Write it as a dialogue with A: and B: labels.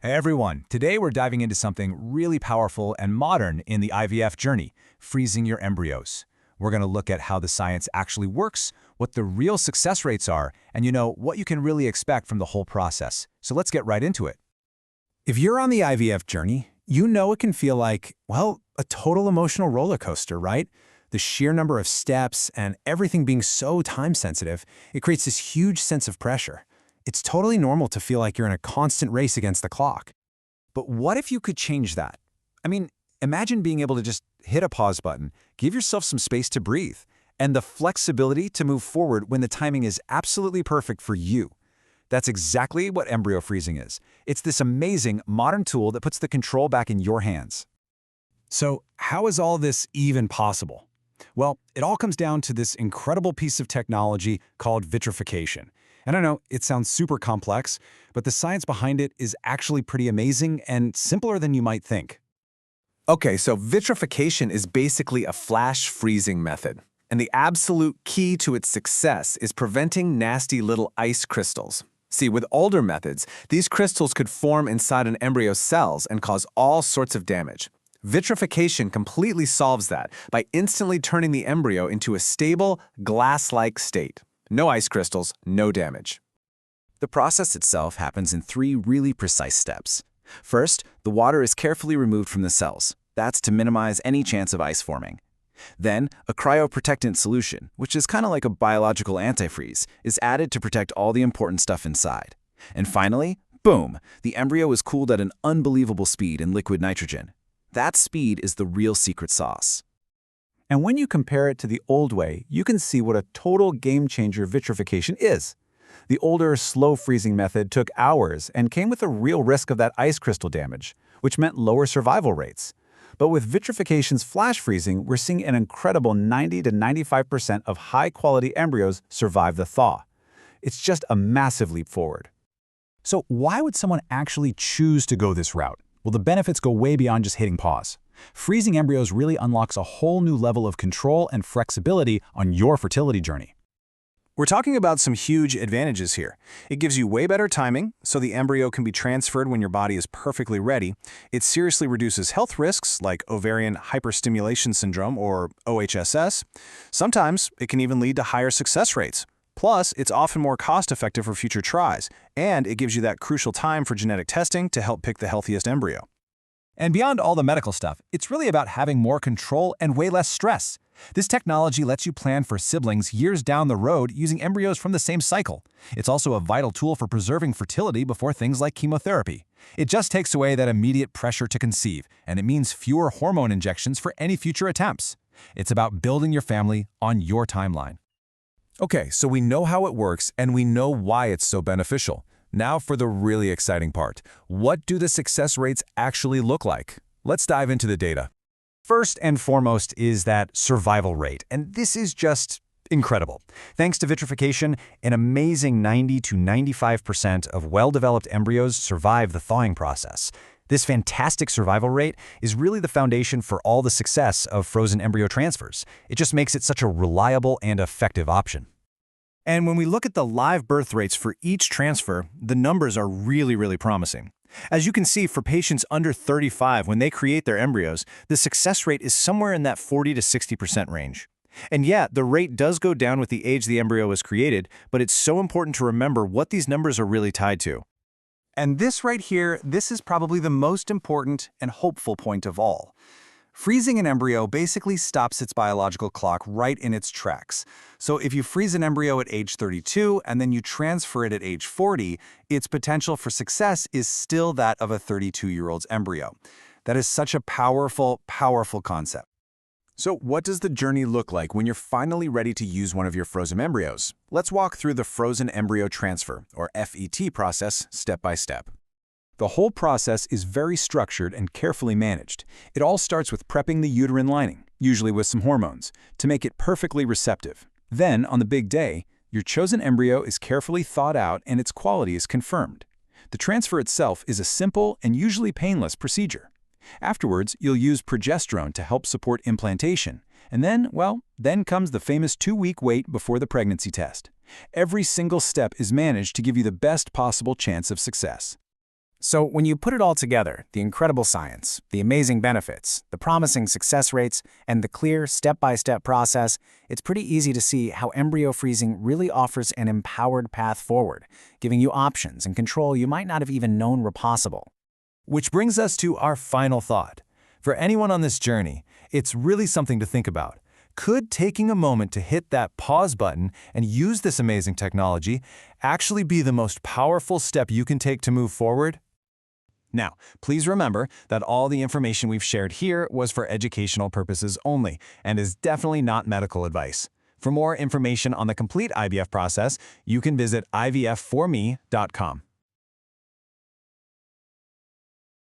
A: Hey everyone, today we're diving into something really powerful and modern in the IVF journey, freezing your embryos. We're going to look at how the science actually works, what the real success rates are, and what you can really expect from the whole process. So let's get right into it. If you're on the IVF journey, you know it can feel like, well, a total emotional roller coaster, right? The sheer number of steps and everything being so time-sensitive, it creates this huge sense of pressure. It's totally normal to feel like you're in a constant race against the clock. But what if you could change that? Imagine being able to just hit a pause button, give yourself some space to breathe, and the flexibility to move forward when the timing is absolutely perfect for you. That's exactly what embryo freezing is. It's this amazing, modern tool that puts the control back in your hands. So, how is all this even possible? Well, it all comes down to this incredible piece of technology called vitrification. And I know it sounds super complex, but the science behind it is actually pretty amazing and simpler than you might think.
B: Okay, so vitrification is basically a flash freezing method. And the absolute key to its success is preventing nasty little ice crystals. See, with older methods, these crystals could form inside an embryo's cells and cause all sorts of damage. Vitrification completely solves that by instantly turning the embryo into a stable, glass-like state. No ice crystals, no damage.
C: The process itself happens in 3 really precise steps. First, the water is carefully removed from the cells. That's to minimize any chance of ice forming. Then, a cryoprotectant solution, which is kind of like a biological antifreeze, is added to protect all the important stuff inside. And finally, boom, the embryo is cooled at an unbelievable speed in liquid nitrogen. That speed is the real secret sauce.
A: And when you compare it to the old way, you can see what a total game-changer vitrification is. The older, slow-freezing method took hours and came with a real risk of that ice crystal damage, which meant lower survival rates. But with vitrification's flash freezing, we're seeing an incredible 90 to 95% of high-quality embryos survive the thaw. It's just a massive leap forward. So why would someone actually choose to go this route? Well, the benefits go way beyond just hitting pause. Freezing embryos really unlocks a whole new level of control and flexibility on your fertility journey.
D: We're talking about some huge advantages here. It gives you way better timing, so the embryo can be transferred when your body is perfectly ready. It seriously reduces health risks like ovarian hyperstimulation syndrome, or OHSS. Sometimes it can even lead to higher success rates. Plus, it's often more cost-effective for future tries, and it gives you that crucial time for genetic testing to help pick the healthiest embryo.
A: And beyond all the medical stuff, it's really about having more control and way less stress. This technology lets you plan for siblings years down the road using embryos from the same cycle. It's also a vital tool for preserving fertility before things like chemotherapy. It just takes away that immediate pressure to conceive, and it means fewer hormone injections for any future attempts. It's about building your family on your timeline.
E: Okay, so we know how it works and we know why it's so beneficial. Now for the really exciting part. What do the success rates actually look like? Let's dive into the data.
A: First and foremost is that survival rate, and this is just incredible. Thanks to vitrification, an amazing 90 to 95% of well-developed embryos survive the thawing process. This fantastic survival rate is really the foundation for all the success of frozen embryo transfers. It just makes it such a reliable and effective option.
D: And when we look at the live birth rates for each transfer, the numbers are really promising. As you can see, for patients under 35, when they create their embryos, the success rate is somewhere in that 40 to 60% range. And yeah, the rate does go down with the age the embryo was created, but it's so important to remember what these numbers are really tied to.
A: And this right here, this is probably the most important and hopeful point of all. Freezing an embryo basically stops its biological clock right in its tracks. So if you freeze an embryo at age 32 and then you transfer it at age 40, its potential for success is still that of a 32-year-old's embryo. That is such a powerful, powerful concept.
E: So what does the journey look like when you're finally ready to use one of your frozen embryos? Let's walk through the frozen embryo transfer, or FET process, step by step.
A: The whole process is very structured and carefully managed. It all starts with prepping the uterine lining, usually with some hormones, to make it perfectly receptive. Then, on the big day, your chosen embryo is carefully thawed out and its quality is confirmed. The transfer itself is a simple and usually painless procedure. Afterwards, you'll use progesterone to help support implantation. And then comes the famous 2-week wait before the pregnancy test. Every single step is managed to give you the best possible chance of success.
F: So when you put it all together, the incredible science, the amazing benefits, the promising success rates, and the clear step-by-step process, it's pretty easy to see how embryo freezing really offers an empowered path forward, giving you options and control you might not have even known were possible.
E: Which brings us to our final thought. For anyone on this journey, it's really something to think about. Could taking a moment to hit that pause button and use this amazing technology actually be the most powerful step you can take to move forward?
D: Now, please remember that all the information we've shared here was for educational purposes only and is definitely not medical advice. For more information on the complete IVF process, you can visit ivfforme.com.